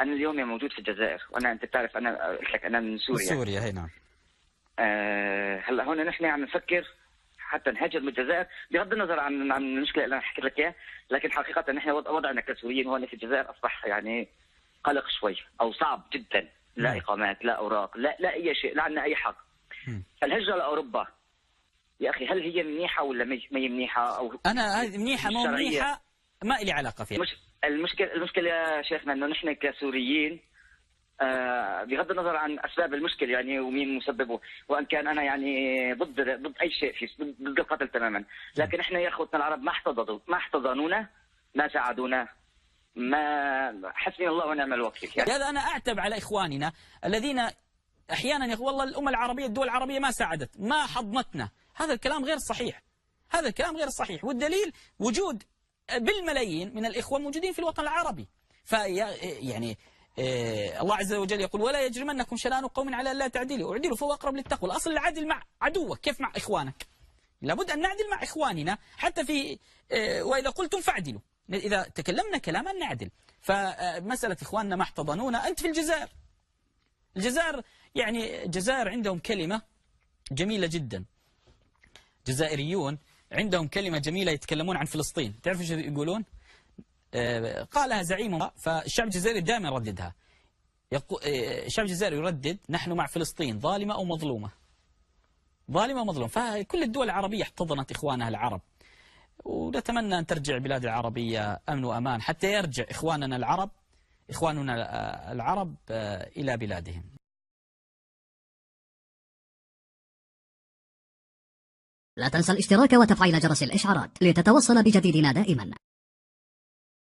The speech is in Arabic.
انا اليوم موجود في الجزائر، وانا انت بتعرف انا قلت لك انا من سوريا. سوريا هي نعم. هلا هون نحن عم نفكر حتى نهاجر من الجزائر، بغض النظر عن المشكله اللي انا حكيت لك اياها، لكن حقيقه نحن وضعنا كسوريين هون في الجزائر اصبح يعني قلق شوي او صعب جدا. لا اقامات، لا اوراق، لا اي شيء، لا عندنا اي حق. الهجره لاوروبا يا اخي هل هي منيحه ولا ما هي منيحه؟ او انا هذه منيحه مو منيحه ما لي علاقه فيها. المشكله يا شيخنا انه نحن كسوريين بغض النظر عن اسباب المشكله يعني ومين مسببه، وان كان انا يعني ضد اي شيء ضد القتل تماما، لكن احنا يا اخوتنا العرب ما احتضنونا، ما ساعدونا، ما حسبي الله ونعم الوكيل. يعني هذا انا اعتب على اخواننا الذين احيانا يقول والله الامه العربيه الدول العربيه ما ساعدت، ما حضنتنا. هذا الكلام غير صحيح، هذا الكلام غير صحيح، والدليل وجود بالملايين من الاخوه موجودين في الوطن العربي. يعني الله عز وجل يقول ولا يجرمنكم شنآن قوم على الا تعدلوا اعدلوا فهو اقرب للتقوى. الاصل العدل مع عدوك، كيف مع اخوانك؟ لابد ان نعدل مع اخواننا حتى في واذا قلتم فاعدلوا، اذا تكلمنا كلاما نعدل. فمساله اخواننا ما احتضنونا. انت في الجزائر يعني الجزائر عندهم كلمه جميله جدا، جزائريون عندهم كلمه جميله يتكلمون عن فلسطين. تعرف ايش يقولون؟ قالها زعيمهم، فالشعب الجزائري دائما يرددها. الشعب الجزائري يردد نحن مع فلسطين ظالمة أو مظلومة، ظالمة أو مظلومة. فكل الدول العربية احتضنت إخوانها العرب، ونتمنى أن ترجع البلاد العربية أمن وأمان حتى يرجع إخواننا العرب إلى بلادهم. لا تنسى الاشتراك وتفعيل جرس الإشعارات لتتوصل بجديدنا دائما.